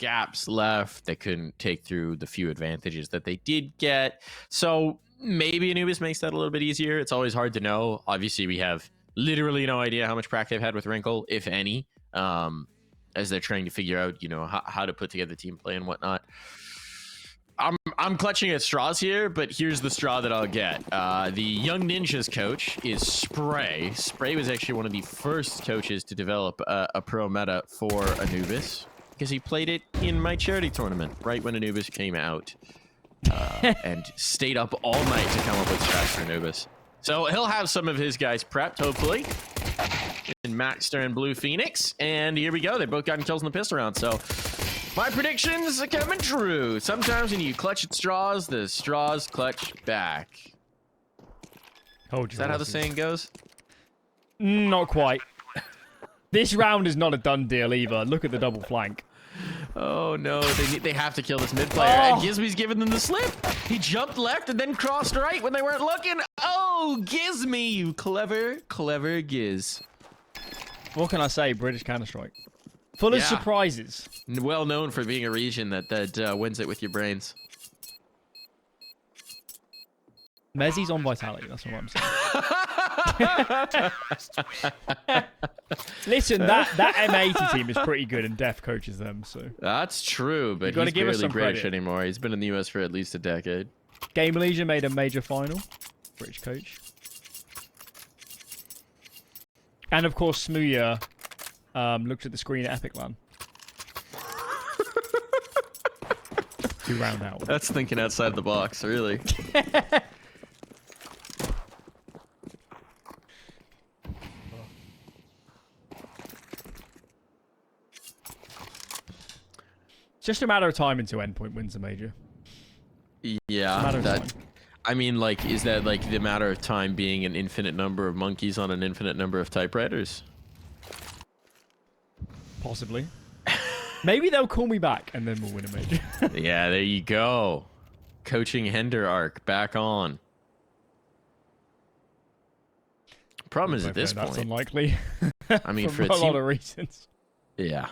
gaps left. They couldn't take through the few advantages that they did get. So maybe Anubis makes that a little bit easier. It's always hard to know. Obviously, we have literally no idea how much prac they've had with Wrinkle, if any, as they're trying to figure out, how to put together team play and whatnot. I'm clutching at straws here, but here's the straw that I'll get. The Young Ninjas coach is Spray. Spray was actually one of the first coaches to develop a pro meta for Anubis, because he played it in my charity tournament right when Anubis came out, and stayed up all night to come up with strats for Anubis. So he'll have some of his guys prepped, hopefully, in maxster and Blue Phoenix. And here we go. They've both gotten kills in the pistol round, so my predictions are coming true. Sometimes when you clutch at straws, the straws clutch back. Is that how the saying goes? Not quite. This round is not a done deal either. Look at the double flank. Oh no, they have to kill this mid player. And Gizmy's giving them the slip. He jumped left and then crossed right when they weren't looking. Oh, Gizmy, you clever Giz. What can I say? British Counter-Strike. Full of surprises. Well known for being a region that wins it with your brains. Mezzi's on Vitality, that's what I'm saying. Listen, that M80 team is pretty good and Def coaches them, so. That's true, but he's barely British anymore. He's been in the US for at least a decade. Game Legion made a major final. British coach. And of course, Smooya looked at the screen at Epic LAN. To round out. That's thinking outside the box, really. It's just a matter of time until Endpoint wins a major. Yeah, I mean, like, is that like the matter of time being an infinite number of monkeys on an infinite number of typewriters? Possibly. Maybe they'll call me back and then we'll win a major. Yeah, there you go. Coaching Hender arc back on. Problem is at this point, that's unlikely. I mean, for a lot of reasons. Yeah.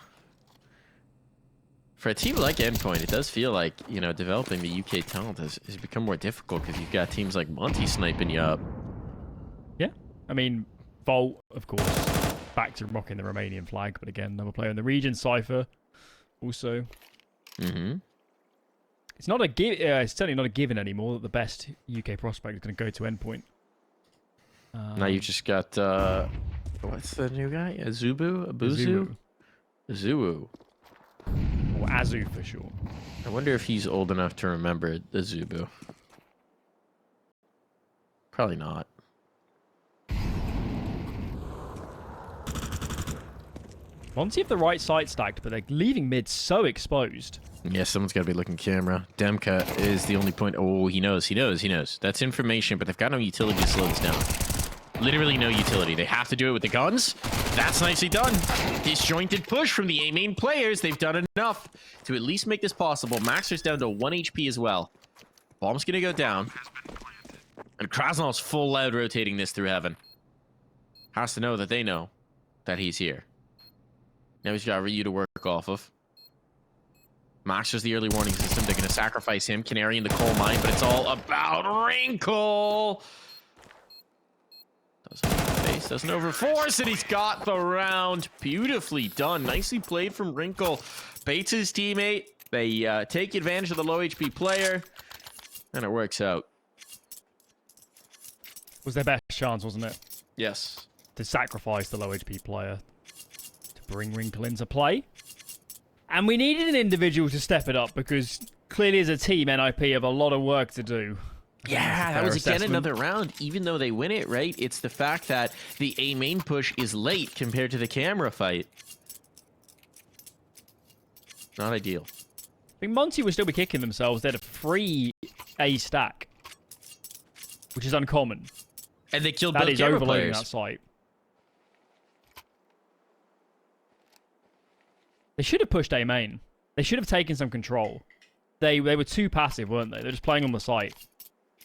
For a team like Endpoint, it does feel like, developing the UK talent has become more difficult because you've got teams like Monte sniping you up. Yeah. I mean, Volt, of course, back to rocking the Romanian flag, but again, another player in the region, Cypher, also. Mm-hmm. It's not a it's certainly not a given anymore that the best UK prospect is going to go to Endpoint. Now you've just got, what's the new guy? Azubu? Abuzu? Azubu. Or Azu for sure. I wonder if he's old enough to remember the Zubu. Probably not. Monte have the right side stacked, but they're leaving mid so exposed. Yeah, someone's got to be looking camera. Demka is the only point. Oh, he knows. That's information, but they've got no utility to slow this down. Literally no utility. They have to do it with the guns. That's nicely done. Disjointed push from the A main players. They've done enough to at least make this possible. Maxter's down to 1 HP as well. Bomb's going to go down. And Krasnal's full loud rotating this through heaven. Has to know that they know that he's here. Now he's got Ryu to work off of. Maxter's the early warning system. They're going to sacrifice him. Canary in the coal mine, but it's all about Wrinkle. Doesn't face, doesn't overforce, and he's got the round. Beautifully done. Nicely played from Wrinkle. Baits his teammate. They take advantage of the low HP player, and it works out. Was their best chance, wasn't it? Yes. To sacrifice the low HP player to bring Wrinkle into play. And we needed an individual to step it up because clearly as a team, NiP have a lot of work to do. Yeah, that was again another round. Even though they win it, right? It's the fact that the A main push is late compared to the camera fight. Not ideal. I think Monte would still be kicking themselves. They had a free A stack, which is uncommon. And they killed both both camera players. That site. They should have pushed A main. They should have taken some control. They were too passive, weren't they? They're just playing on the site.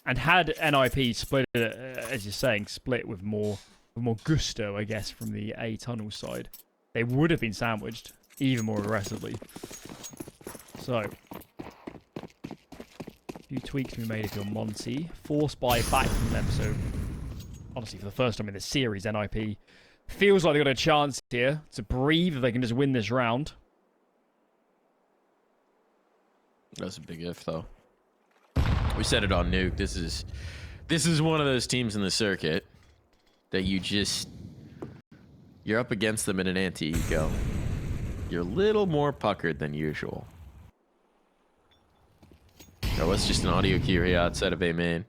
And had NiP split, as you're saying, split with more gusto, I guess, from the A tunnel side, they would have been sandwiched even more aggressively. So, a few tweaks to be made if you're Monte. Force buy back from them, so honestly, for the first time in the series, NiP feels like they've got a chance here to breathe if they can just win this round. That's a big if, though. We said it on Nuke. This is one of those teams in the circuit that you're up against them in an anti-ego. You're a little more puckered than usual. That was just an audio cue here outside of A main.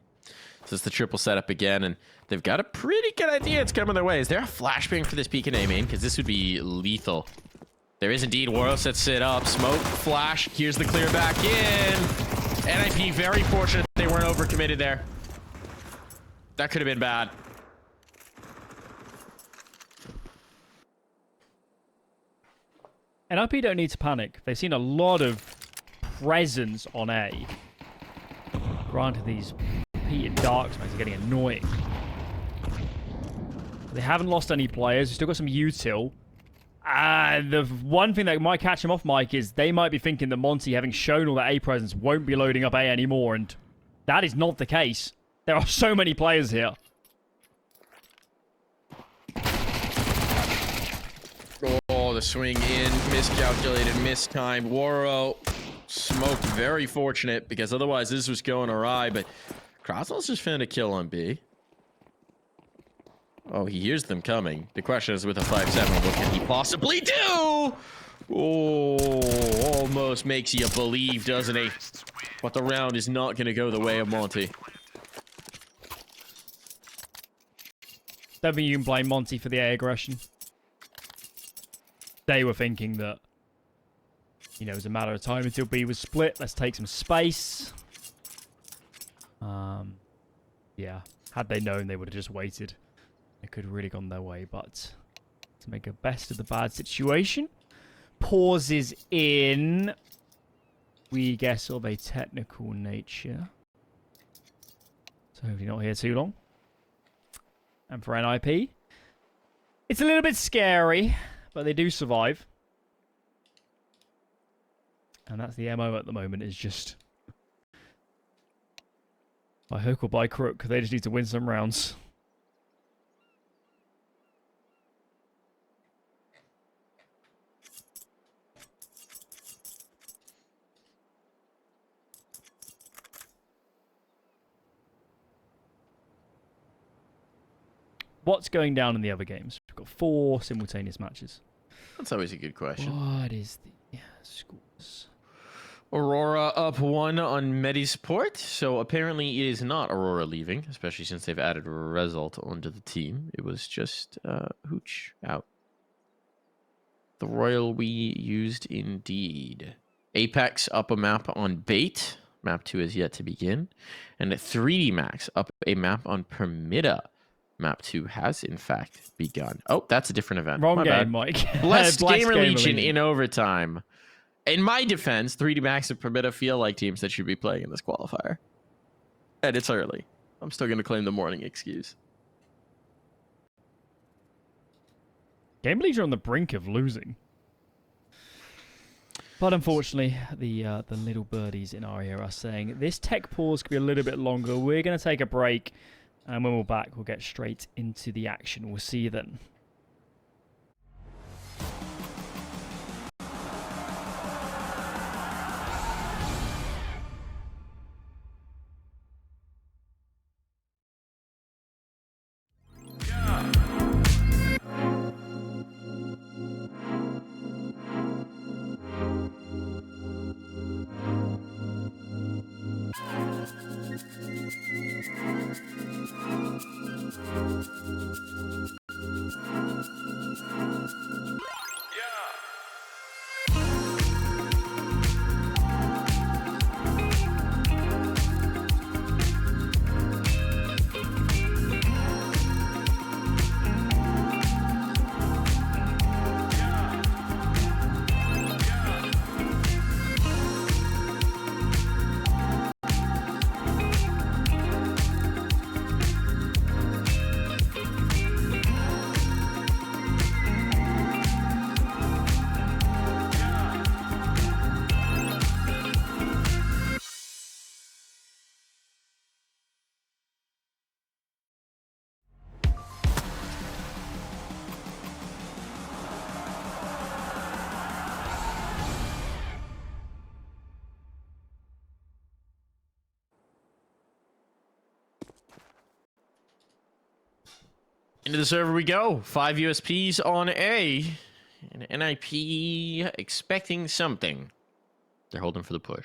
So it's the triple setup again, and they've got a pretty good idea it's coming their way. Is there a flashbang for this peek in A main? Because this would be lethal. There is indeed. Waro sets it up. Smoke, flash. Here's the clear back in. NiP very fortunate they weren't overcommitted there. That could have been bad. NiP don't need to panic. They've seen a lot of presence on A. Granted, these repeated darks are getting annoying. They haven't lost any players. They've still got some util. The one thing that might catch them off, Mike, is they might be thinking that Monte, having shown all that A presence, won't be loading up A anymore, and that is not the case. There are so many players here. Oh, the swing in, miscalculated, mistimed. Waro smoked, very fortunate, because otherwise this was going awry, but Croswell's just found a kill on B. Oh, he hears them coming. The question is, with a 5-7, what can he possibly do? Oh, almost makes you believe, doesn't he? But the round is not going to go the way of Monte. Don't think you can blame Monte for the A aggression. They were thinking that, you know, it was a matter of time until B was split. Let's take some space. Yeah. Had they known, they would have just waited. It could have really gone their way, but to make a best of the bad situation. Pauses in, we guess, of a technical nature. So hopefully not here too long. And for NiP, it's a little bit scary, but they do survive. And that's the MO at the moment, is just by hook or by crook. They just need to win some rounds. What's going down in the other games? We've got 4 simultaneous matches. That's always a good question. What is the scores? Aurora up 1 on Medi support. So apparently it is not Aurora leaving, especially since they've added Result onto the team. It was just Hooch out. The Royal we used indeed. Apex up a map on Bait. Map 2 is yet to begin. And 3D Max up a map on Permita. Map 2 has, in fact, begun. Oh, that's a different event. Wrong My game, bad. Mike. Blessed Gamer Legion in overtime. In my defense, 3D Max and Permita feel like teams that should be playing in this qualifier. And it's early. I'm still going to claim the morning excuse. Game League are on the brink of losing. But unfortunately, the little birdies in our ear are saying this tech pause could be a little bit longer. We're going to take a break. And when we're back, we'll get straight into the action. We'll see you then. Into the server we go. 5 USPs on A. And NiP expecting something. They're holding for the push.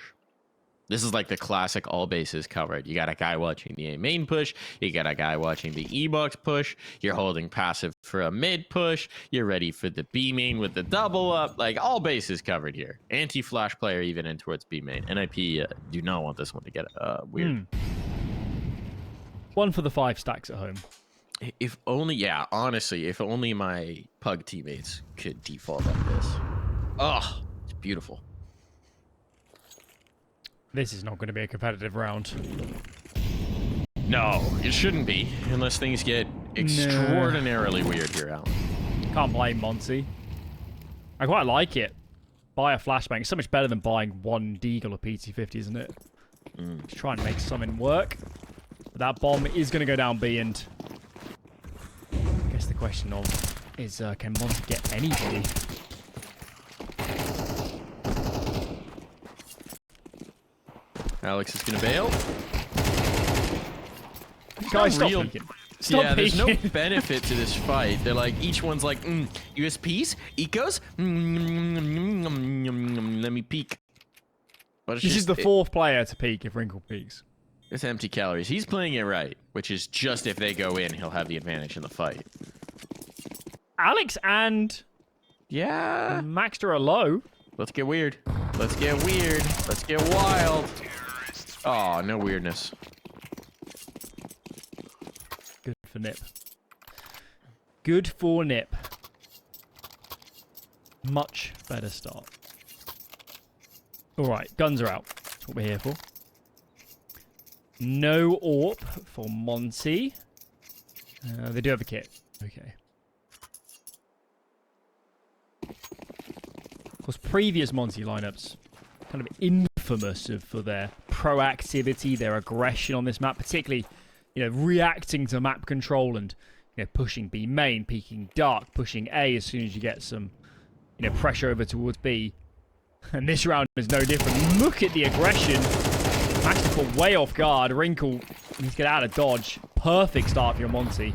This is like the classic all bases covered. You got a guy watching the A main push. You got a guy watching the E box push. You're holding passive for a mid push. You're ready for the B main with the double up. Like all bases covered here. Anti-flash player even in towards B main. NiP do not want this one to get weird. One for the 5 stacks at home. If only, yeah, honestly, if only my pug teammates could default like this. Oh, it's beautiful. This is not going to be a competitive round. No, it shouldn't be, unless things get extraordinarily weird here, Alan. Can't blame Monte. I quite like it. Buy a flashbang. It's so much better than buying one Deagle or PT50, isn't it? Just try and make something work. But that bomb is going to go down B, and I guess the question is, can Monte get anybody? Alex is going to bail. Guys, stop peeking. Stop yeah, there's no peeking. benefit to this fight. They're like, each one's like, USPs, ecos, let me peek. But it's This just, is the 4th player to peek if Wrinkle peeks. It's empty calories. He's playing it right, which is just if they go in, he'll have the advantage in the fight. Alex and maxster are low. Let's get weird. Let's get weird. Let's get wild. Oh, no weirdness. Good for NiP. Good for NiP. Much better start. Alright, guns are out. That's what we're here for. No AWP for Monte. They do have a kit. Okay. Of course, previous Monte lineups kind of infamous for their proactivity, their aggression on this map, particularly, reacting to map control and, pushing B main, peeking dark, pushing A as soon as you get some, pressure over towards B. And this round is no different. Look at the aggression. maxster put way off guard. Wrinkle needs to get out of dodge. Perfect start for your Monte.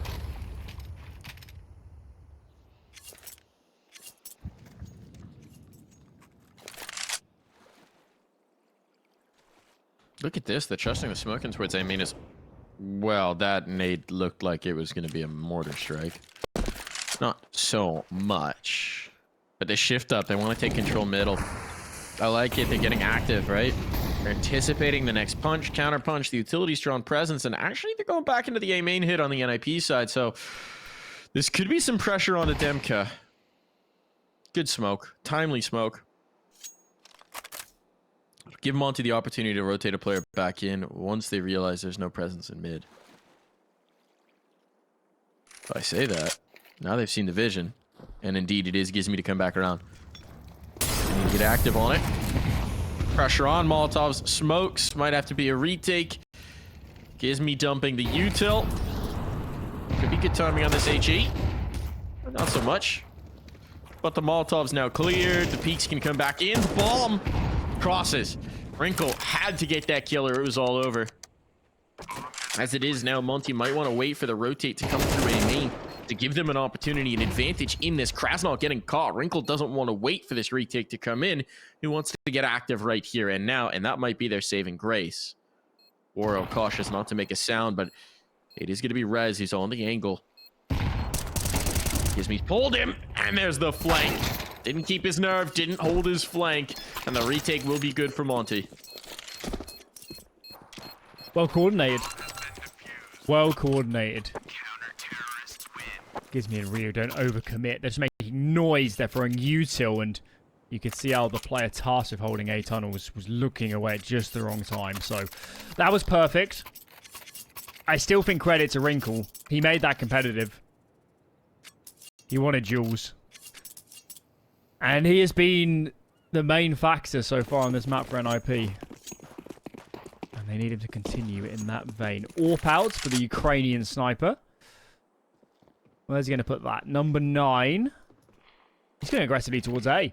Look at this. They're trusting the smoking towards A main is... Well, that nade looked like it was going to be a mortar strike. Not so much. But they shift up. They want to take control middle. I like it. They're getting active, right? They're anticipating the next punch, counter punch, the utility's strong presence, and actually they're going back into the A main hit on the NiP side, so this could be some pressure on the Demka. Good smoke. Timely smoke. Give Monte the opportunity to rotate a player back in once they realize there's no presence in mid. If I say that, now they've seen the vision, and indeed it is Gizmy to come back around. And get active on it. Pressure on. Molotov's smokes. Might have to be a retake. Gizmy dumping the util. Could be good timing on this HE. Not so much. But the Molotov's now cleared. The peaks can come back in. Bomb crosses. Wrinkle had to get that kill or it was all over. As it is now, Monte might want to wait for the rotate to come through A main to give them an opportunity, an advantage in this. Krasnal getting caught. Wrinkle doesn't want to wait for this retake to come in. He wants to get active right here and now, and that might be their saving grace. Oro cautious not to make a sound, but it is going to be Rez. He's on the angle. Gizmy pulled him, and there's the flank. Didn't keep his nerve, didn't hold his flank, and the retake will be good for Monte. Well coordinated. Well coordinated. Gizmy and Ryu don't overcommit. They're just making noise. They're throwing util, and you could see how the player tasked with holding A tunnel was looking away at just the wrong time. So that was perfect. I still think credit to Wrinkle. He made that competitive. He wanted duels. And he has been the main factor so far on this map for NiP. And they need him to continue in that vein. AWP out for the Ukrainian sniper. Where's he going to put that? Number 9. He's going aggressively towards A.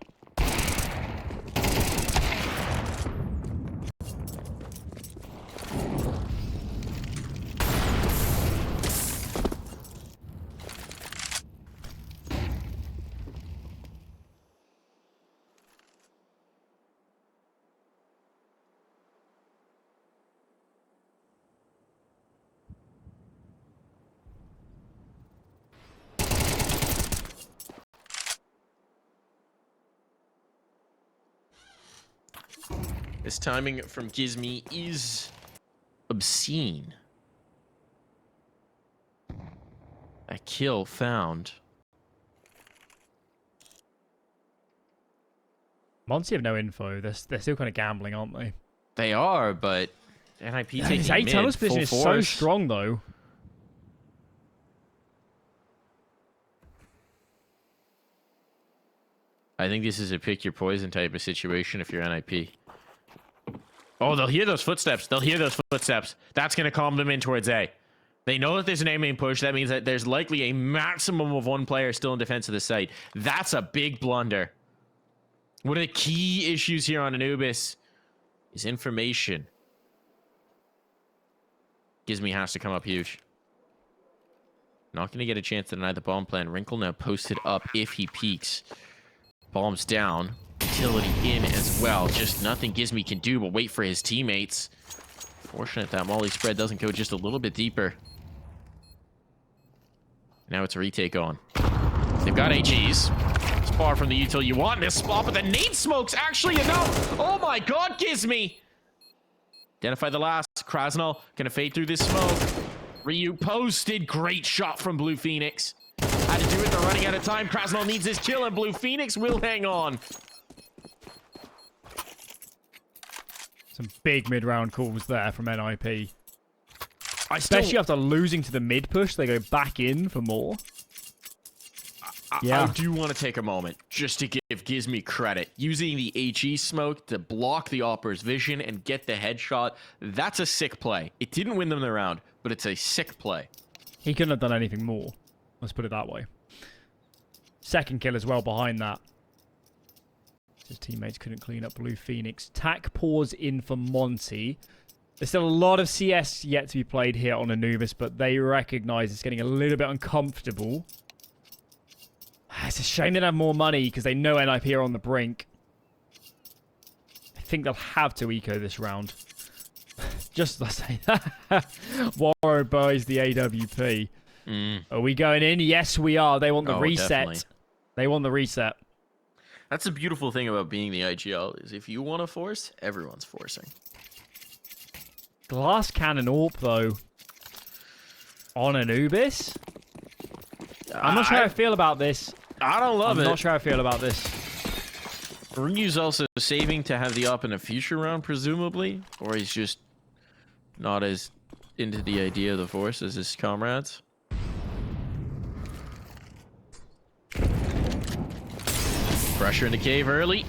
This timing from Gizmy is obscene. A kill found. Monte have no info. They're still kind of gambling, aren't they? They are, but NiP taking His 8 mid, tunnels position full is so force. strong, though. I think this is a pick your poison type of situation if you're NiP. Oh, they'll hear those footsteps. They'll hear those footsteps. That's going to calm them in towards A. They know that there's an A main push. That means that there's likely a maximum of one player still in defense of the site. That's a big blunder. One of the key issues here on Anubis is information. Gizmy has to come up huge. Not going to get a chance to deny the bomb plan. Wrinkle now posted up if he peeks. Bombs down. Utility in as well. Just nothing Gizmy can do but wait for his teammates. Fortunate that Molly spread doesn't go just a little bit deeper. Now it's a retake on. They've got HEs. It's far from the util you want in this spot, but the nade smoke's actually enough. Oh my god, Gizmy! Identify the last. Krasnal gonna fade through this smoke. Ryu posted. Great shot from Blue Phoenix. Had to do it, they're running out of time. Krasnal needs his kill, and Blue Phoenix will hang on. Some big mid-round calls there from NiP. I Especially after losing to the mid push, they go back in for more. I do want to take a moment just to give Gizmy credit. Using the HE smoke to block the Opera's vision and get the headshot, that's a sick play. It didn't win them the round, but it's a sick play. He couldn't have done anything more. Let's put it that way. Second kill as well behind that. His teammates couldn't clean up Blue Phoenix. Tac pause in for Monte. There's still a lot of CS yet to be played here on Anubis, but they recognize it's getting a little bit uncomfortable. It's a shame they don't have more money because they know NiP are on the brink. I think they'll have to eco this round. Just let's say that. Warro buys the AWP. Are we going in? Yes, we are. They want the reset. Definitely. They want the reset. That's the beautiful thing about being the IGL, is if you want to force, everyone's forcing. Glass cannon AWP, though. On Anubis? I'm not sure how I feel about this. I don't love it. I'm not sure how I feel about this. Ryu's also saving to have the op in a future round, presumably. Or he's just not as into the idea of the force as his comrades. Pressure in the cave early.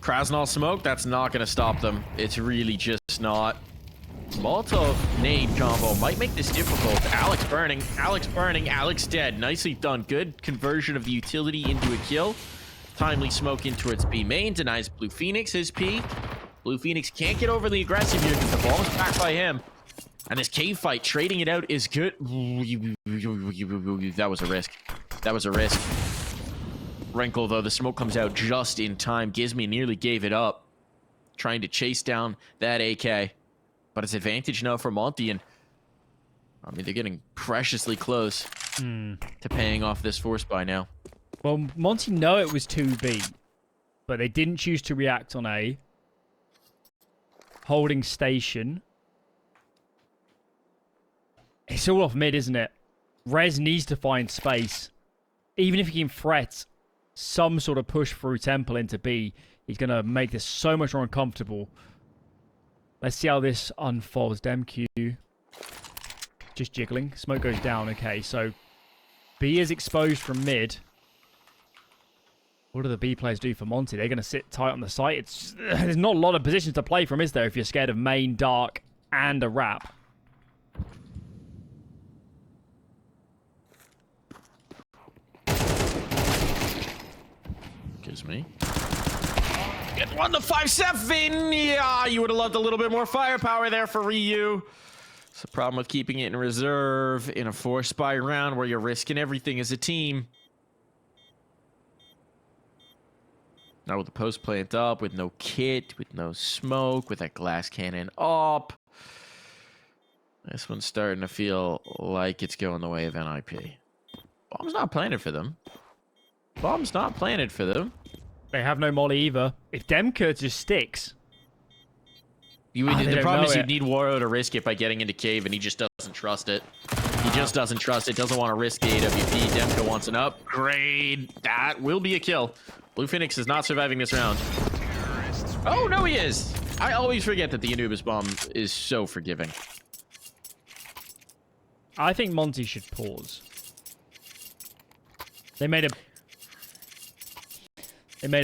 Krasnal smoke, that's not going to stop them. It's really just not. Molotov nade combo might make this difficult. Alex burning, Alex dead. Nicely done. Good conversion of the utility into a kill. Timely smoke in towards B main. Denies Blue Phoenix his P. Blue Phoenix can't get overly aggressive here because the ball is backed by him. And this cave fight, trading it out is good. That was a risk. That was a risk. Wrinkle, though, the smoke comes out just in time. Gizmy nearly gave it up. Trying to chase down that AK. But it's advantage now for Monte, and I mean, they're getting preciously close to paying off this force buy now. Well, Monte know it was 2B, but they didn't choose to react on A. Holding station. It's all off mid, isn't it? Rez needs to find space. Even if he can threat some sort of push through Temple into B, he's going to make this so much more uncomfortable. Let's see how this unfolds. DemQ. Just jiggling. Smoke goes down. Okay, so B is exposed from mid. What do the B players do for Monte? They're going to sit tight on the site. There's not a lot of positions to play from, is there, if you're scared of main, dark, and a wrap? Gives me. Get 1-5-7. Yeah, you would have loved a little bit more firepower there for Ryu. It's the problem with keeping it in reserve in a force buy round where you're risking everything as a team. Now with the post plant up, with no kit, with no smoke, with that glass cannon up. This one's starting to feel like it's going the way of NiP. Bomb's not planted for them. Bomb's not planted for them. They have no molly either. If Demka just sticks, The problem is you'd need Waro to risk it by getting into cave, and he just doesn't trust it. He just doesn't trust it. Doesn't want to risk the AWP. Demka wants an upgrade. That will be a kill. Blue Phoenix is not surviving this round. Oh, no, he is. I always forget that the Anubis bomb is so forgiving. I think Monte should pause. They made a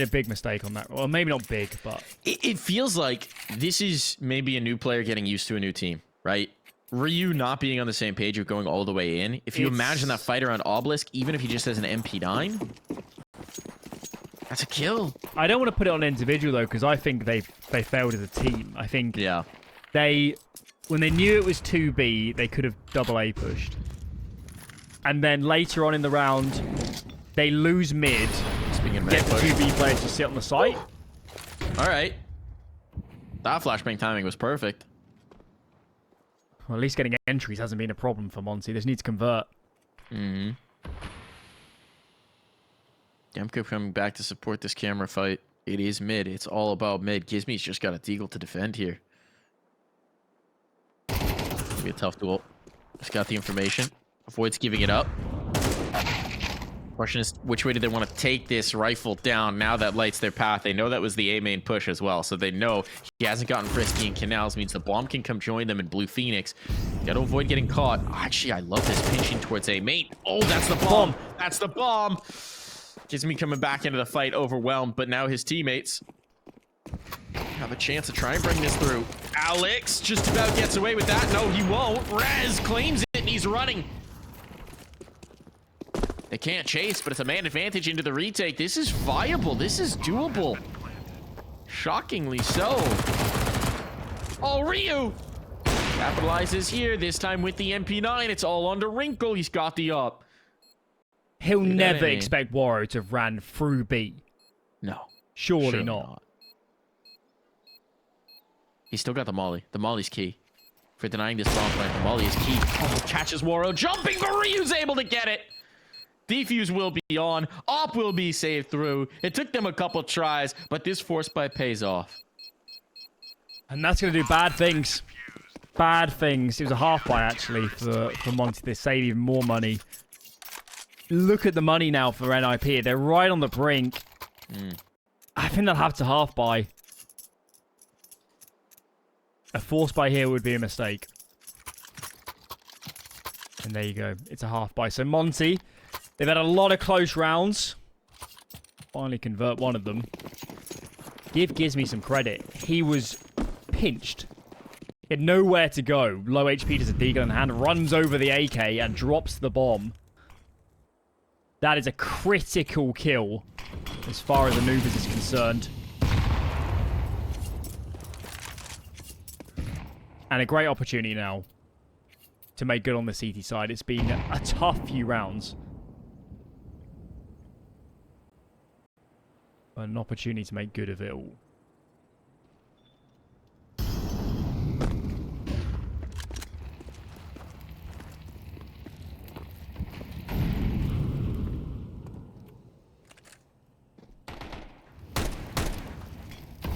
big mistake on that. Well, maybe not big, but... It feels like this is maybe a new player getting used to a new team, right? Ryu not being on the same page of going all the way in. If you imagine that fight around Obelisk, even if he just has an MP9, that's a kill. I don't want to put it on individual, though, because I think they failed as a team. I think when they knew it was 2B, they could have double A pushed. And then later on in the round, they lose mid, get the 2B players to sit on the site. All right. That flashbang timing was perfect. Well, at least getting entries hasn't been a problem for Monte. They just need to convert. Mm-hmm. Demko coming back to support this camera fight. It is mid. It's all about mid. Gizmi's just got a deagle to defend here. It'll be a tough duel. Just got the information. Avoids giving it up. Question is, which way do they want to take this rifle down now that lights their path? They know that was the A main push as well, so they know he hasn't gotten frisky in canals, means the bomb can come join them in Blue Phoenix. Gotta avoid getting caught. Actually, I love this pinching towards A main. Oh, that's the bomb. That's the bomb. Gizmi coming back into the fight, overwhelmed, but now his teammates have a chance to try and bring this through. Alex just about gets away with that. No, he won't. Rez claims it, and he's running. They can't chase, but it's a man advantage into the retake. This is viable. This is doable. Shockingly so. Oh, Ryu capitalizes here, this time with the MP9. It's all under Wrinkle. He's got the up. He'll never expect Waro to have ran through B. No. Surely not. He's still got the molly. The molly's key. For denying this bomb plant, the molly is key. Oh, catches Waro jumping, but Ryu's able to get it. Defuse will be on. Op will be saved through. It took them a couple tries, but this force buy pays off. And that's going to do bad things. Bad things. It was a half buy, actually, for Monte. They save even more money. Look at the money now for NiP. They're right on the brink. I think they'll have to half buy. A force buy here would be a mistake. And there you go. It's a half buy. So Monte... They've had a lot of close rounds. Finally convert one of them. Give Gizmi some credit. He was pinched. He had nowhere to go. Low HP, does a deagle in hand, runs over the AK and drops the bomb. That is a critical kill as far as Anubis is concerned. And a great opportunity now to make good on the CT side. It's been a tough few rounds. An opportunity to make good of it all.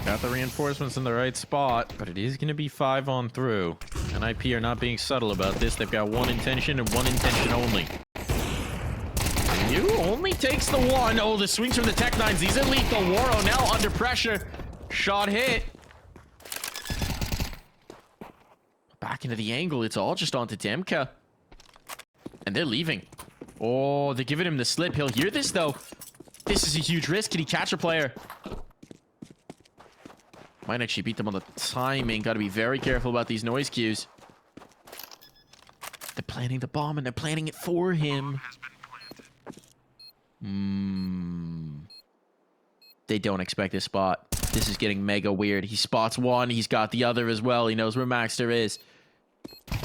Got the reinforcements in the right spot, but it is going to be 5 on through. NiP are not being subtle about this. They've got one intention and one intention only. Ryu only takes the one. Oh, the swings from the Tech 9s. These are lethal. Waro now under pressure. Shot hit. Back into the angle. It's all just onto Demka. And they're leaving. Oh, they're giving him the slip. He'll hear this, though. This is a huge risk. Can he catch a player? Might actually beat them on the timing. Got to be very careful about these noise cues. They're planting the bomb, and they're planting it for him. They don't expect this spot. This is getting mega weird. He spots one. He's got the other as well. He knows where maxster is.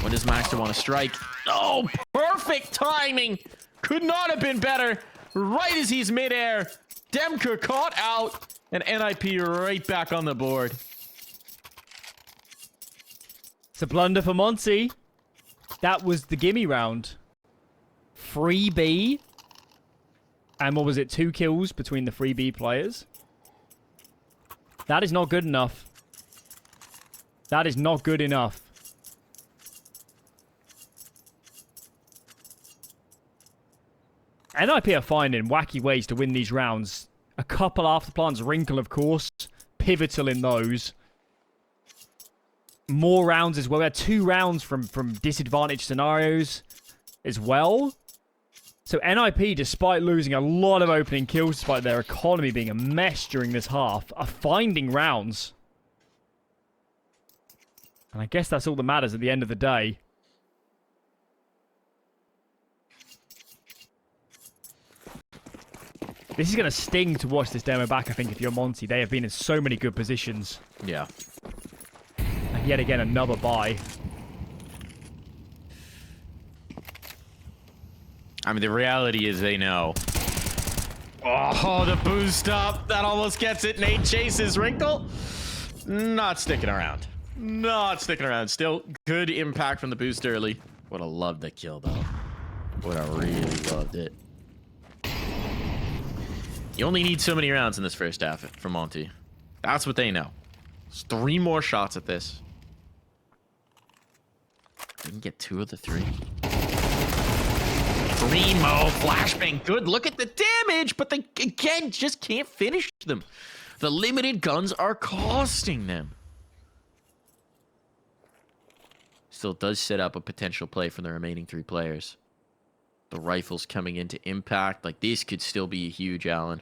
When does maxster want to strike? Oh, perfect timing. Could not have been better. Right as he's midair. Demka caught out. And NiP right back on the board. It's a blunder for Monte. That was the gimme round. 3B. And what was it? 2 kills between the 3B players. That is not good enough. That is not good enough. NiP are finding wacky ways to win these rounds. A couple after plants, Wrinkle, of course. Pivotal in those. More rounds as well. We had 2 rounds from disadvantaged scenarios as well. So NiP, despite losing a lot of opening kills, despite their economy being a mess during this half, are finding rounds. And I guess that's all that matters at the end of the day. This is going to sting to watch this demo back, I think, if you're Monte. They have been in so many good positions. Yeah. And yet again, another buy. I mean, the reality is they know. Oh, the boost up. That almost gets it. Nate chases Wrinkle. Not sticking around. Not sticking around. Still good impact from the boost early. Would have loved the kill, though. Would have really loved it. You only need so many rounds in this first half for Monte. That's what they know. There's 3 more shots at this. They can get 2 of the 3. Primo flashbang, good. Look at the damage, but they again just can't finish them. The limited guns are costing them. Still does set up a potential play for the remaining 3 players. The rifles coming into impact. Like, this could still be huge, Alan.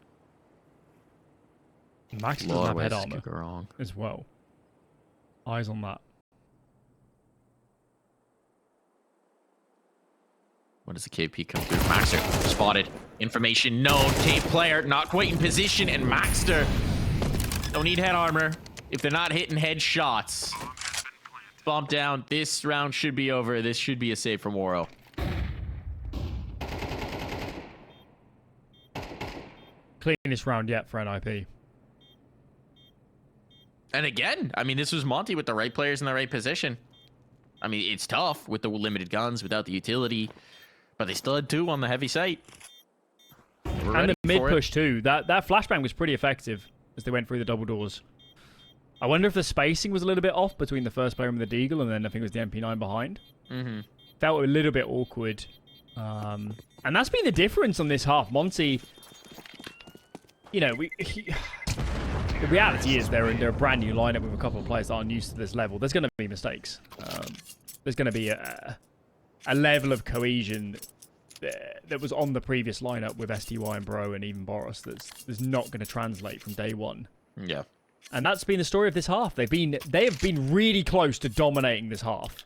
Max doesn't have head armor as well. Eyes on that. What does the KP come through? Maxster spotted. Information known. Tape player not quite in position, and Maxster don't need head armor if they're not hitting head shots. Bump down. This round should be over. This should be a save from Woro. Cleanest round yet for NiP. And again, I mean, this was Monte with the right players in the right position. I mean, it's tough with the limited guns, without the utility, but they still had 2 on the heavy site. And the mid push too. That flashbang was pretty effective as they went through the double doors. I wonder if the spacing was a little bit off between the first player and the Deagle, and then I think it was the MP9 behind. Felt a little bit awkward. And that's been the difference on this half. Monte, you know, the reality is they're a brand new lineup with a couple of players that aren't used to this level. There's going to be mistakes. There's going to be a level of cohesion that was on the previous lineup with STY and Bro and even Boros that's not going to translate from day one. Yeah. And that's been the story of this half. They have been really close to dominating this half.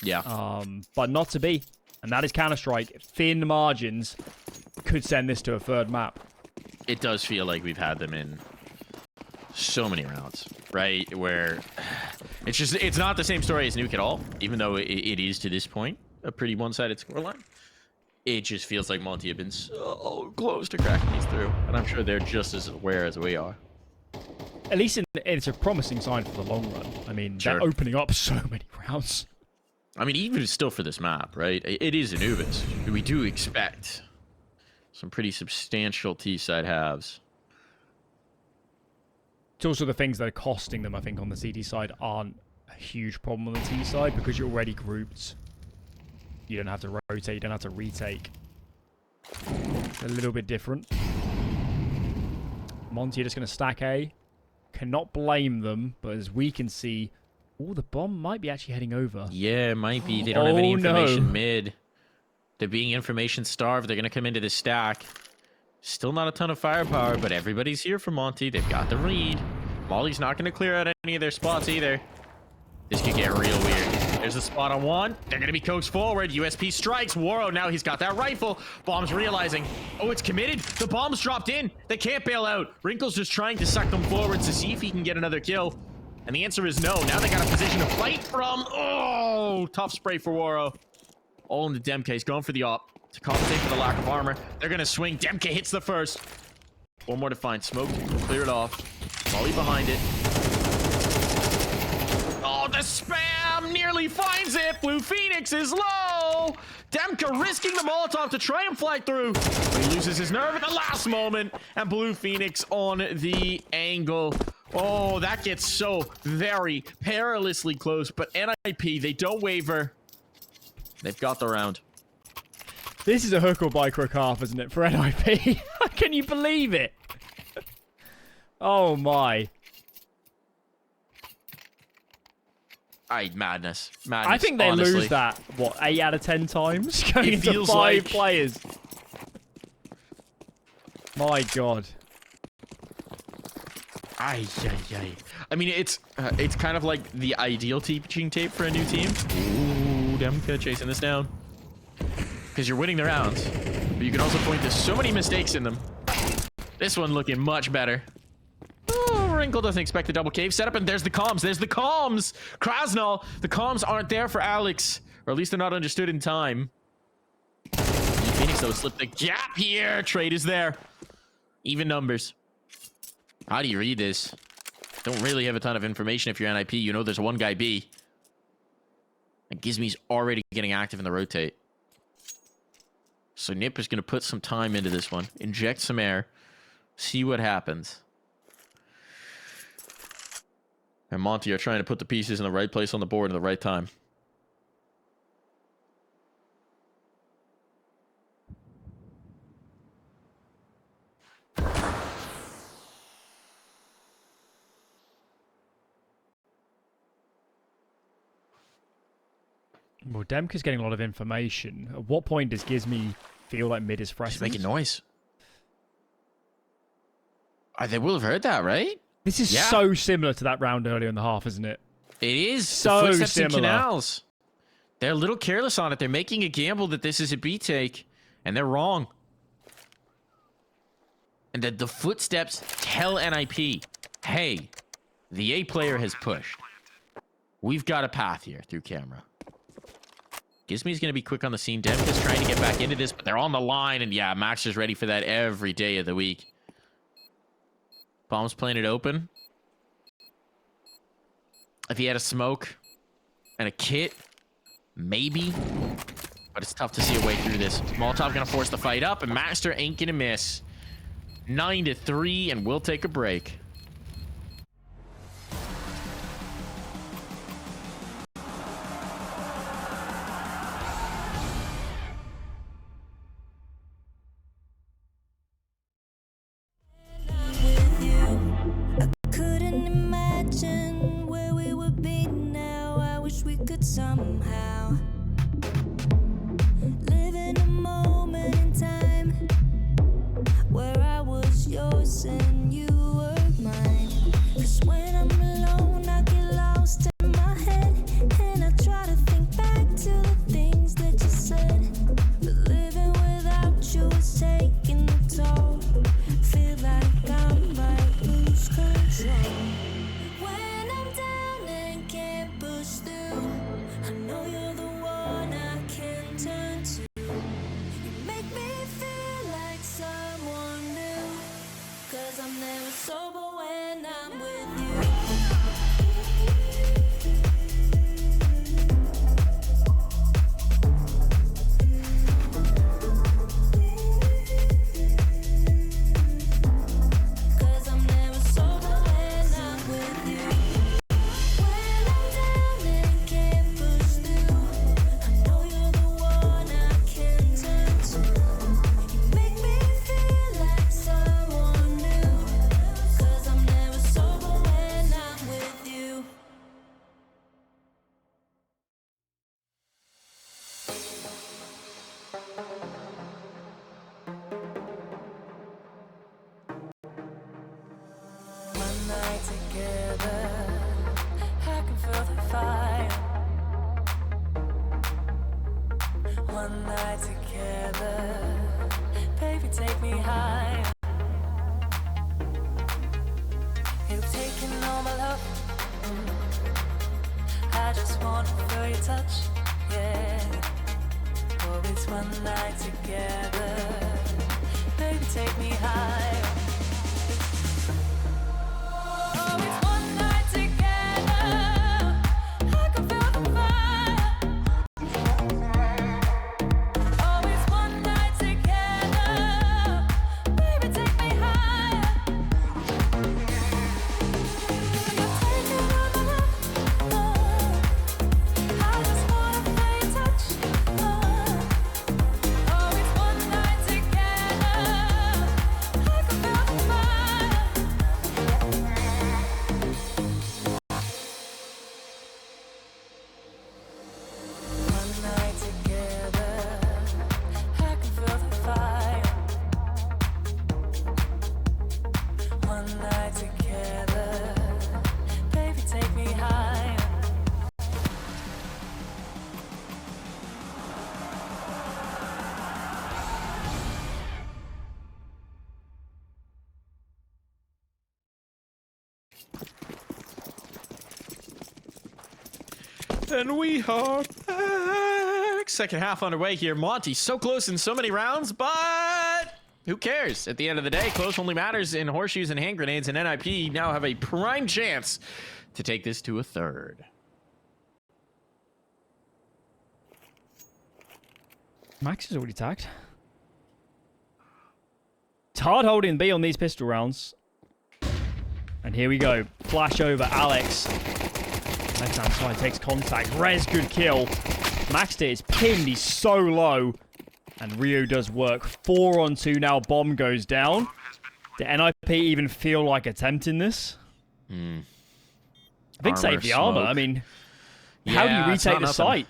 Yeah. But not to be. And that is Counter-Strike. Thin margins could send this to a 3rd map. It does feel like we've had them in so many rounds, right? Where it's not the same story as Nuke at all, even though it is to this point a pretty one-sided scoreline. It just feels like Monte have been so close to cracking these through, and I'm sure they're just as aware as we are. At least it's a promising sign for the long run. I mean, Sure. they're opening up so many rounds. I mean, even still for this map, right? It is Anubis. We do expect some pretty substantial T-side halves. It's also the things that are costing them, I think, on the CT side aren't a huge problem on the T side because you're already grouped. You don't have to rotate, you don't have to retake. It's a little bit different. Monte are just going to stack A. Cannot blame them, but as we can see, the bomb might be actually heading over. Yeah, it might be. They don't have any information mid. They're being information starved. They're going to come into the stack. Still not a ton of firepower, but everybody's here for Monte. They've got the read. Molly's not going to clear out any of their spots either. This could get real weird. There's a spot on one. They're going to be coaxed forward. USP strikes. Woro, now he's got that rifle. Bomb's realizing, oh, it's committed. The bomb's dropped in. They can't bail out. Wrinkle's just trying to suck them forward to see if he can get another kill. And the answer is no. Now they got a position to fight from. Oh, tough spray for Woro. All in the Demke. He's going for the op to compensate for the lack of armor. They're going to swing. Demke hits the first. One more to find. Smoke. Clear it off. Molly behind it. Oh, the spam nearly finds it. Blue Phoenix is low. Demke risking the Molotov to try and fly through. But he loses his nerve at the last moment. And Blue Phoenix on the angle. Oh, that gets so very perilously close. But NiP, they don't waver. They've got the round. This is a hook or micro calf, isn't it, for NiP? Can you believe it? Oh, my. Madness. I think they honestly. lose that, what, 8 out of 10 times? Going It into feels 5 like- players. My God. Ay. I mean, it's kind of like the ideal teaching tape for a new team. Ooh, Demka chasing this down. Because you're winning the rounds. But you can also point to so many mistakes in them. This one looking much better. Oh, Wrinkle doesn't expect a double cave setup, and there's the comms. There's the comms! Krasnal, the comms aren't there for Alex. Or at least they're not understood in time. Phoenix, though, slipped the gap here. Trade is there. Even numbers. How do you read this? Don't really have a ton of information if you're NiP. You know there's one guy B. And Gizmi's already getting active in the rotate. So NiP is going to put some time into this one. Inject some air. See what happens. And Monte are trying to put the pieces in the right place on the board at the right time. Well, Demka's getting a lot of information. At what point does Gizmi feel like mid is fresh? He's making noise. They will have heard that, right? This is so similar to that round earlier in the half, isn't it? It is. So the footsteps in similar. canals. They're a little careless on it. They're making a gamble that this is a B take, and they're wrong. And that the footsteps tell NiP, hey, the A player has pushed. We've got a path here through camera. Gizmi's going to be quick on the scene. Demka's trying to get back into this, but they're on the line, and yeah, Max is ready for that every day of the week. Bomb's playing it open. If he had a smoke and a kit, maybe. But it's tough to see a way through this. Molotov gonna force the fight up, and Maxster ain't gonna miss. 9-3, and we'll take a break. Somehow live in a moment in time where I was yours and you were mine. 'Cause when I'm alone I get lost in my head, and I try to think back to the things that you said. But living without you is taking a toll. Feel like I might lose control. When I'm down and can't push through, I know you're the one I can turn to. You make me feel like someone new, 'cause I'm never sober when I'm with you. One night together, baby, take me high. You've taken all my love. I just want to feel your touch, yeah. Oh, it's one night together, baby, take me high. Oh, it's one night together, I can feel the fire. Oh, it's one night together, baby, take me higher. moonlight together. Baby, take me higher. And we are back. Second half underway here. Monte so close in so many rounds, but who cares? At the end of the day, close only matters in horseshoes and hand grenades, and NiP now have a prime chance to take this to a third. Max is already tagged. It's hard holding B on these pistol rounds. And here we go. Flash over Alex. Left-hand side takes contact. Rez, good kill. maxster is pinned. He's so low. And Rio does work. 4 on 2 now. Bomb goes down. Did NiP even feel like attempting this? I think save the armor. I mean, how do you retake the site?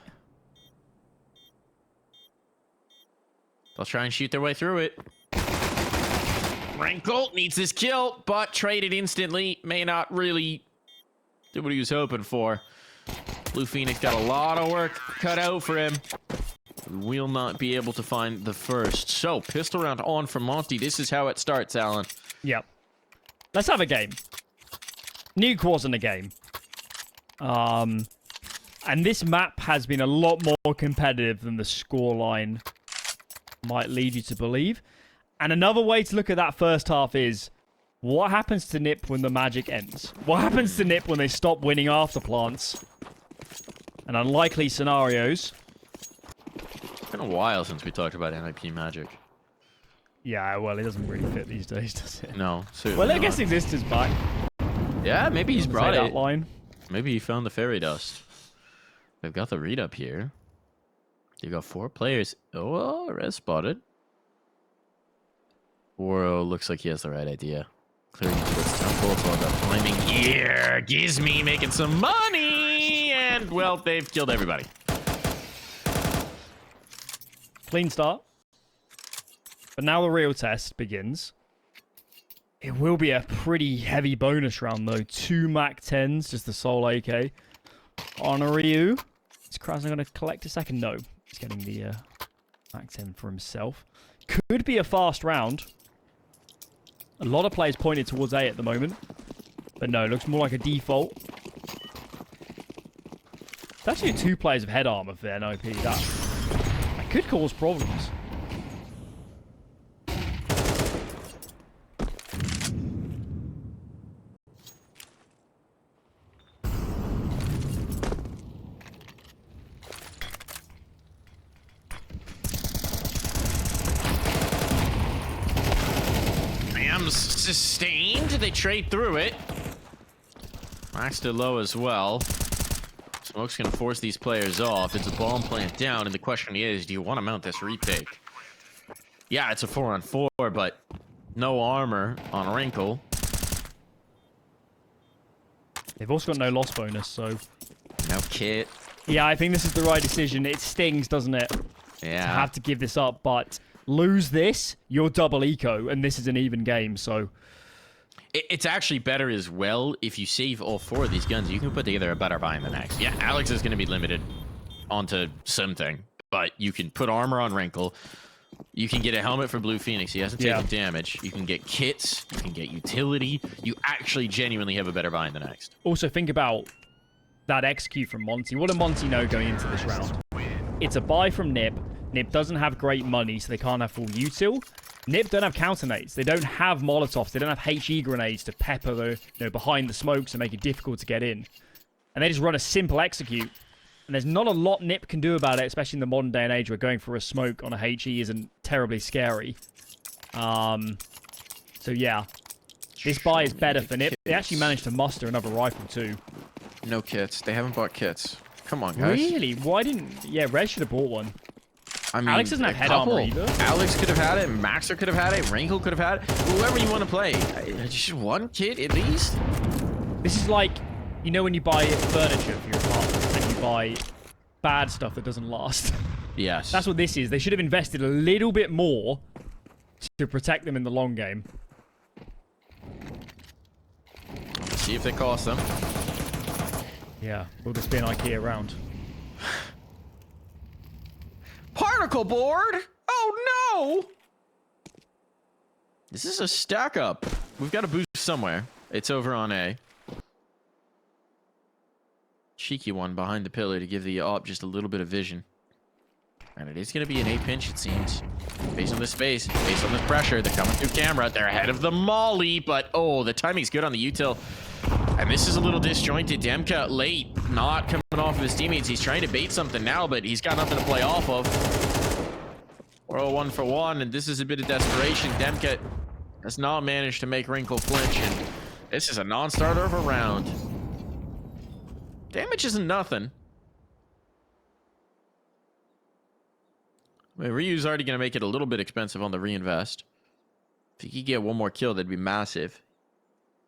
They'll try and shoot their way through it. Rankle needs this kill, but traded instantly. May not really do what he was hoping for. Blue Phoenix got a lot of work cut out for him. Will not be able to find the first. So, pistol round on from Monte. This is how it starts, Alan. Yep. Let's have a game. Nuke wasn't a game. And this map has been a lot more competitive than the scoreline might lead you to believe. And another way to look at that first half is, what happens to NiP when the magic ends? What happens to NiP when they stop winning after plants? And unlikely scenarios. It's been a while since we talked about NiP magic. Yeah, well, it doesn't really fit these days, does it? No, certainly well, I not. guess Existor's back. Yeah, maybe he's brought that it. line. Maybe he found the fairy dust. They've got the read up here. You got 4 players. Oh, Rez spotted. Woro looks like he has the right idea. Clearing towards temple. It's all about climbing here. Gizme making some money. And, well, they've killed everybody. Clean start. But now the real test begins. It will be a pretty heavy bonus round, though. 2 Mac 10s, just the sole AK. On Ryu. Is Krasner going to collect a second? No. He's getting the Mac 10 for himself. Could be a fast round. A lot of players pointed towards A at the moment. But no, it looks more like a default. It's actually 2 players of head armor for NiP. That could cause problems. Sustained. They trade through it. maxster low as well. Smoke's gonna force these players off. It's a bomb plant down, and the question is, do you want to mount this retake? Yeah, it's a 4-on-4, but no armor on Wrinkle. They've also got no loss bonus, so... No kit. Yeah, I think this is the right decision. It stings, doesn't it? Yeah. To have to give this up, but... Lose this, you're double eco, and this is an even game, so... It's actually better as well if you save all 4 of these guns. You can put together a better buy in the next. Yeah, Alex is going to be limited onto something, but you can put armor on Wrinkle. You can get a helmet for Blue Phoenix. He hasn't taken damage. You can get kits. You can get utility. You actually genuinely have a better buy in the next. Also, think about that execute from Monte. What did Monte know going into this round? It's a buy from NiP. NiP doesn't have great money, so they can't have full util. NiP don't have counter nades. They don't have Molotovs. They don't have HE grenades to pepper the, behind the smokes and make it difficult to get in. And they just run a simple execute. And there's not a lot NiP can do about it, especially in the modern day and age where going for a smoke on a HE isn't terribly scary. So yeah. This buy is better for NiP. They actually managed to muster another rifle too. No kits. They haven't bought kits. Come on, guys. Really? Why didn't... Yeah, Rez should have bought one. I mean, Alex doesn't have head armor either. Alex could have had it. maxster could have had it. Wrinkle could have had it. Whoever you want to play. Just 1 kit at least. This is like, you know when you buy furniture for your apartment and you buy bad stuff that doesn't last? Yes. That's what this is. They should have invested a little bit more to protect them in the long game. See if they cost them. Yeah, will this be an IKEA round? Particle board? Oh no! This is a stack up. We've got a boost somewhere. It's over on A. Cheeky one behind the pillar to give the op just a little bit of vision. And it is going to be an A pinch, it seems. Based on this space, based on this pressure, they're coming through camera. They're ahead of the molly, but oh, the timing's good on the util. And this is a little disjointed. Demka late, not coming off of his teammates. He's trying to bait something now, but he's got nothing to play off of. We're all 1 for 1, and this is a bit of desperation. Demka has not managed to make Wrinkle flinch, and this is a non-starter of a round. Damage isn't nothing. I mean, Ryu's already going to make it a little bit expensive on the reinvest. If he could get one more kill, that'd be massive.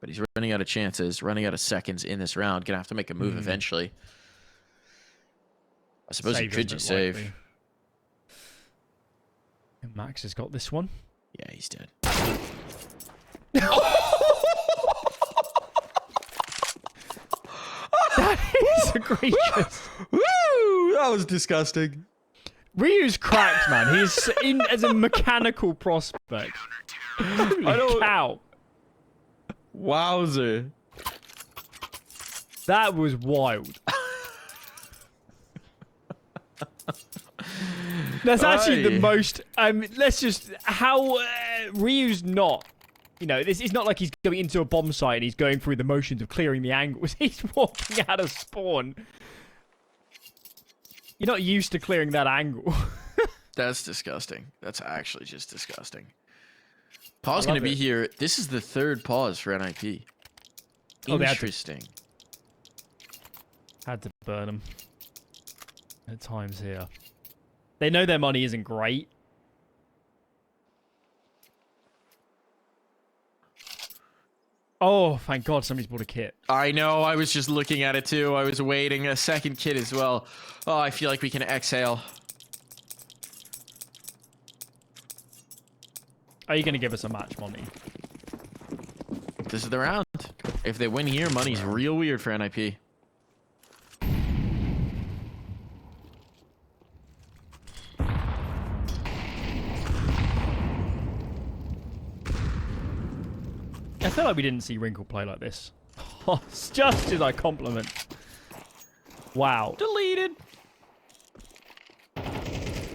But he's running out of chances, running out of seconds in this round. Gonna have to make a move eventually. I suppose he could just save. Likely. Max has got this one. Yeah, he's dead. That is egregious. Woo! That was disgusting. Ryu's cracked, man. He's in as a mechanical prospect. Holy cow. Wowzer. That was wild. That's actually the most. Let's just how Ryu's not. You know, this is not like he's going into a bomb site and he's going through the motions of clearing the angles. He's walking out of spawn. You're not used to clearing that angle. That's disgusting. That's actually just disgusting. Pause going to be here. This is the third pause for NiP. Interesting. Had to burn them at times here. They know their money isn't great. Oh, thank God somebody's bought a kit. I know. I was just looking at it too. I was waiting. A second kit as well. Oh, I feel like we can exhale. Are you going to give us a match, Monte? This is the round. If they win here, money's real weird for NiP. I feel like we didn't see Wrinkle play like this. Oh, it's just as I compliment. Wow. Deleted.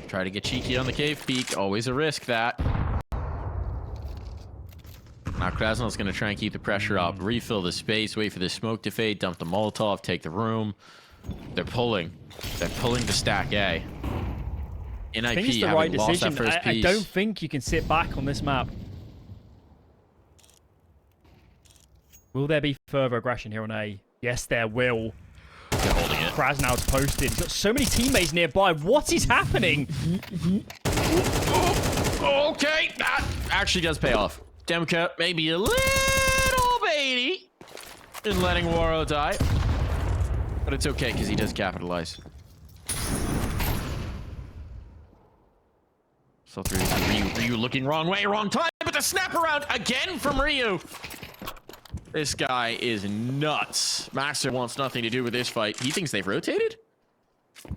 Try to get cheeky on the cave peak. Always a risk, that. Now Krasnell's going to try and keep the pressure up. Refill the space. Wait for the smoke to fade. Dump the Molotov. Take the room. They're pulling. They're pulling the stack A. NiP I think it's the right decision. I don't think you can sit back on this map. Will there be further aggression here on A? Yes, there will. They're holding it. Krasnell's posted. He's got so many teammates nearby. What is happening? Okay, that actually does pay off. Demka maybe a little baity in letting Waro die. But it's okay, because he does capitalize. So through Ryu looking wrong way, wrong time, but the snap around again from Ryu. This guy is nuts. Maxster wants nothing to do with this fight. He thinks they've rotated?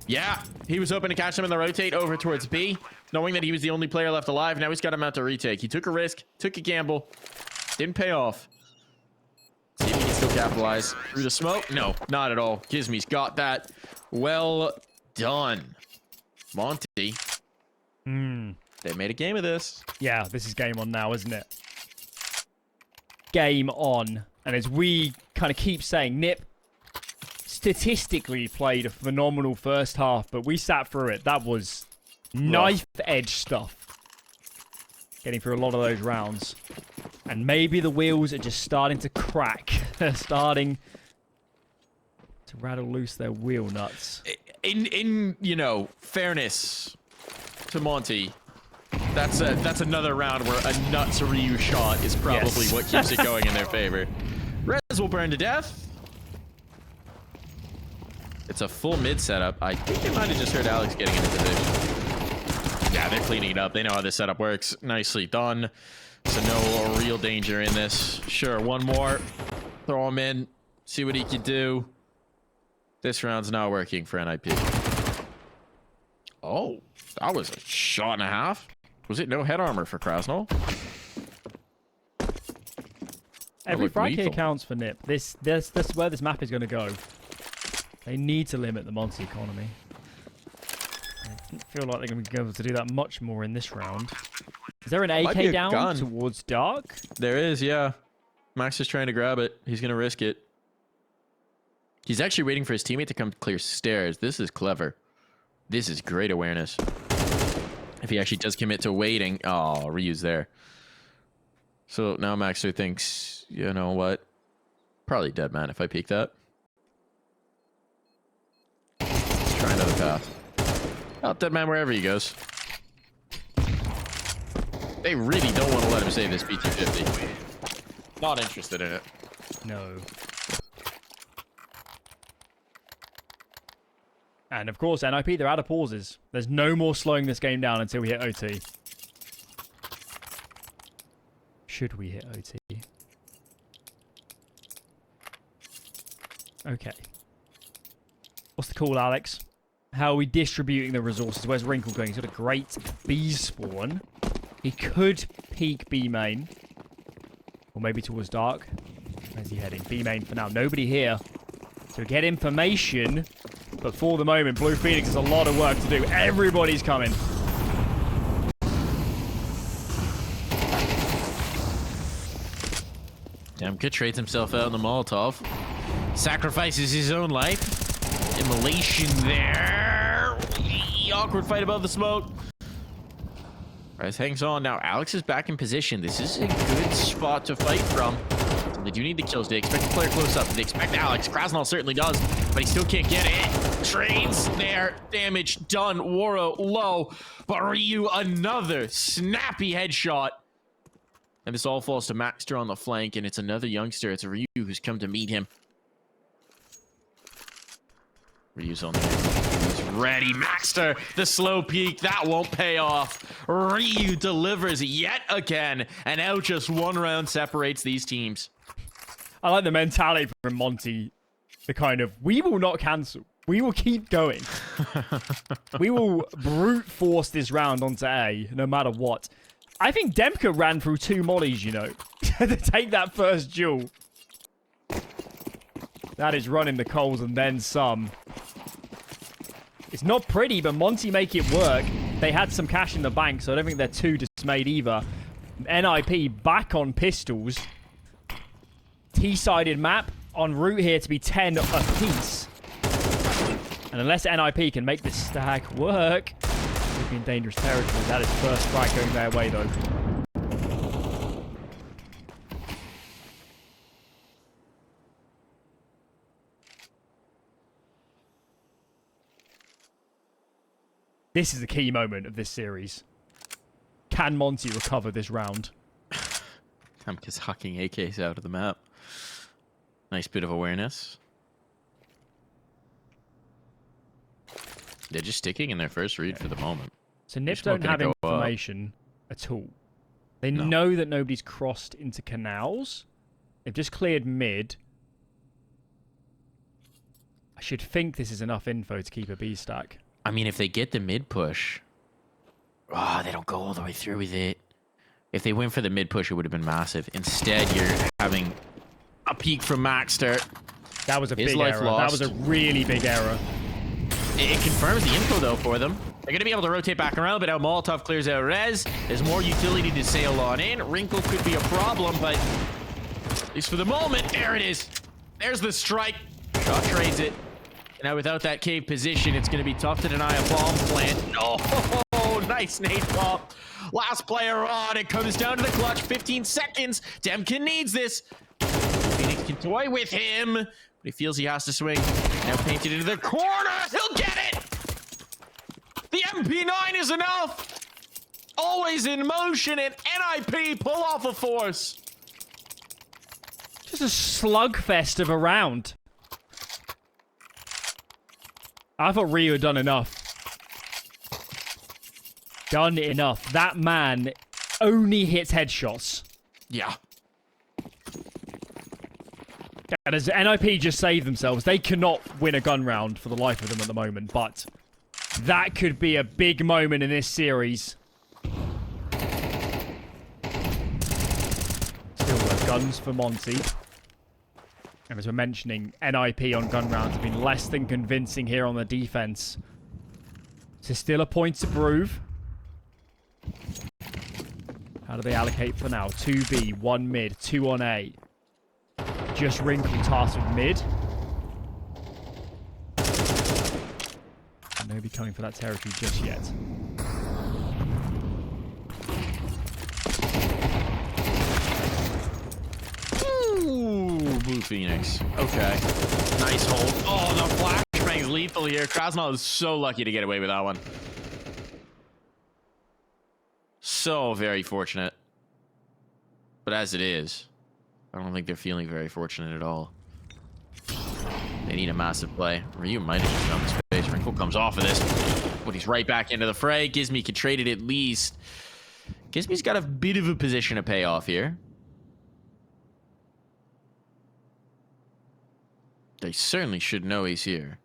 Yeah, he was hoping to catch them in the rotate over towards B, knowing that he was the only player left alive. Now he's got him out to retake. He took a risk, took a gamble, didn't pay off. See if he can still capitalize through the smoke. No, not at all. Gizmy's got that. Well done, Monte. They made a game of this. Yeah, this is game on now, isn't it? Game on. And as we kind of keep saying, NiP statistically played a phenomenal first half, but we sat through it. That was knife edge stuff. Getting through a lot of those rounds. And maybe the wheels are just starting to crack. They're starting to rattle loose their wheel nuts. In you know, fairness to Monte, that's another round where a nuts Ryu shot is probably what keeps it going in their favor. Rez will burn to death. It's a full mid setup. I think they might have just heard Alex getting into position. Yeah, they're cleaning it up. They know how this setup works. Nicely done. So no real danger in this. Sure, one more. Throw him in. See what he can do. This round's not working for NiP. Oh, that was a shot and a half. Was it no head armor for Krasnal? Every frag here counts for NiP. This where this map is going to go. They need to limit the Monte economy. I don't feel like they're going to be able to do that much more in this round. Is there an AK down towards Dark? There is, yeah. Max is trying to grab it. He's going to risk it. He's actually waiting for his teammate to come clear stairs. This is clever. This is great awareness. If he actually does commit to waiting. Oh, reuse there. So now Maxter thinks, you know what? Probably dead man if I peek that. Let's try another path. Oh, dead man wherever he goes. They really don't want to let him save this BT-50. Not interested in it. No. And of course, NiP, they're out of pauses. There's no more slowing this game down until we hit OT. Should we hit OT? Okay. What's the call, Alex? How are we distributing the resources? Where's Wrinkle going? He's got a great B spawn. He could peek B main. Or maybe towards Dark. Where's he heading? B main for now. Nobody here. So get information. But for the moment, Blue Phoenix has a lot of work to do. Everybody's coming. Demka trades himself out in the Molotov. Sacrifices his own life. Immolation there. Awkward fight above the smoke. Res hangs on. Now Alex is back in position. This is a good spot to fight from. So they do need the kills. They expect the player close up. They expect Alex. Krasnal certainly does, but he still can't get it. Trades there. Damage done. Waro low. But Ryu another snappy headshot. And this all falls to Maxter on the flank, and it's another youngster. It's Ryu who's come to meet him. Ryu's on the He's ready. Maxter, the slow peek. That won't pay off. Ryu delivers yet again, and now just one round separates these teams. I like the mentality from Monte. The kind of, we will not cancel. We will keep going. We will brute force this round onto A, no matter what. I think Demka ran through 2 mollies, you know, to take that first duel. That is running the coals and then some. It's not pretty, but Monte make it work. They had some cash in the bank, so I don't think they're too dismayed either. NiP back on pistols. T-sided map en route here to be 10 apiece. And unless NiP can make this stack work, we'll be in dangerous territory. That is first strike going their way, though. This is the key moment of this series. Can Monte recover this round? Demka's hucking AKs out of the map. Nice bit of awareness. They're just sticking in their first read for the moment. So NiP don't have information at all. They know that nobody's crossed into canals. They've just cleared mid. I should think this is enough info to keep a B stack. I mean, if they get the mid push... Oh, they don't go all the way through with it. If they went for the mid push, it would have been massive. Instead, you're having a peek from Maxter. That was a big error. That was a really big error. It confirms the info, though, for them. They're going to be able to rotate back around, but now Molotov clears out Rez. There's more utility to sail on in. Wrinkle could be a problem, but at least for the moment, there it is. There's the strike. Shot trades it. Now, without that cave position, it's going to be tough to deny a bomb plant. Oh, nice nade pop. Last player on. It comes down to the clutch. 15 seconds. Demka needs this. Phoenix can toy with him, but he feels he has to swing. Now painted into the corner. He'll get it. The MP9 is enough. Always in motion, and NiP pull off a force. Just a slugfest of a round. I thought Ryu had done enough. Done enough. That man only hits headshots. Yeah. And as NiP just saved themselves, they cannot win a gun round for the life of them at the moment, but that could be a big moment in this series. Still guns for Monte. And as we're mentioning, NiP on gun rounds have been less than convincing here on the defense. So still a point to prove. How do they allocate for now? 2B, 1 mid, 2 on A. Just Wrinkle tasked with mid. And nobody coming for that territory just yet. Ooh, Blue Phoenix. Okay. Nice hold. Oh, the flashbang's lethal here. Krasnal is so lucky to get away with that one. So very fortunate. But as it is, I don't think they're feeling very fortunate at all. They need a massive play. Ryu might have just found the space. Wrinkle comes off of this. But he's right back into the fray. Gizmy can trade it at least. Gizmy's got a bit of a position to pay off here. They certainly should know he's here.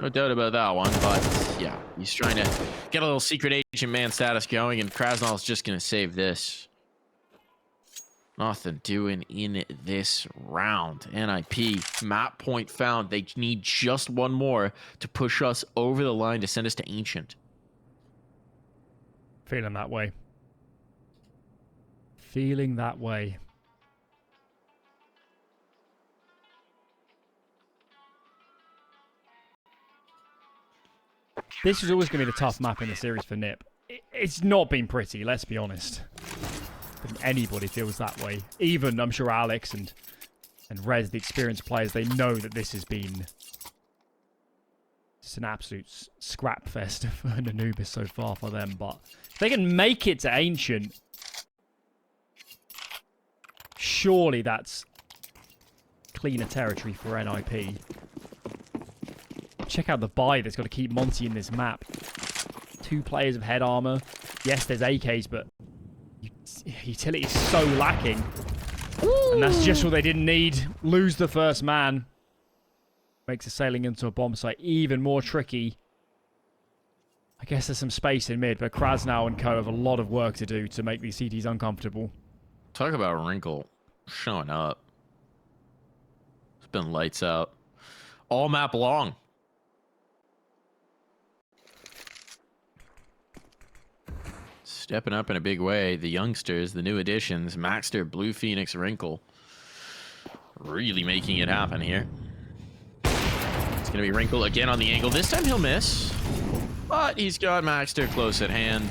No doubt about that one, but yeah, he's trying to get a little secret agent man status going, and Krasnal's just going to save this. Nothing doing in this round. NiP, map point found. They need just one more to push us over the line to send us to Ancient. Feeling that way. Feeling that way. This is always going to be the tough map in the series for NiP. It's not been pretty, let's be honest. I think anybody feels that way. Even, I'm sure, Alex and Rez, the experienced players, they know that this has been just an absolute scrap fest for Anubis so far for them. But if they can make it to Ancient, surely that's cleaner territory for NiP. Check out the buy that's got to keep Monte in this map. 2 players of head armor. Yes, there's AKs, but utility is so lacking. Ooh. And that's just what they didn't need. Lose the first man. Makes the sailing into a bomb site even more tricky. I guess there's some space in mid, but Krasnal and co have a lot of work to do to make these CTs uncomfortable. Talk about Wrinkle showing up. It's been lights out. All map long. Stepping up in a big way, the youngsters, the new additions, maxster, Blue Phoenix, Wrinkle. Really making it happen here. It's going to be Wrinkle again on the angle. This time he'll miss, but he's got maxster close at hand.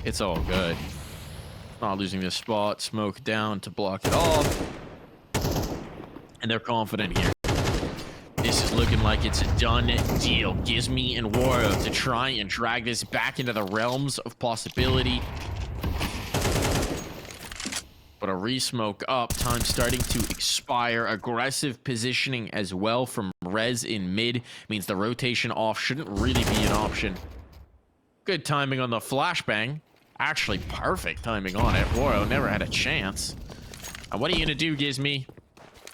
It's all good. Not losing this spot. Smoke down to block it off. And they're confident here. This is looking like it's a done deal. Gizmy and Waro to try and drag this back into the realms of possibility. But a re-smoke up. Time starting to expire. Aggressive positioning as well from Rez in mid. Means the rotation off shouldn't really be an option. Good timing on the flashbang. Actually, perfect timing on it. Waro never had a chance. What are you going to do, Gizmy?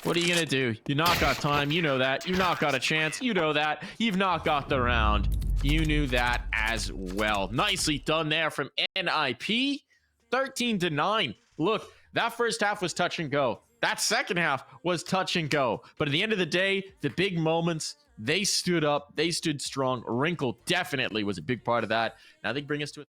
What are you going to do? You not got time. You know that. You not got a chance. You know that. You've not got the round. You knew that as well. Nicely done there from NiP. 13-9. Look, that first half was touch and go. That second half was touch and go. But at the end of the day, the big moments, they stood up. They stood strong. Wrinkle definitely was a big part of that. Now they bring us to it.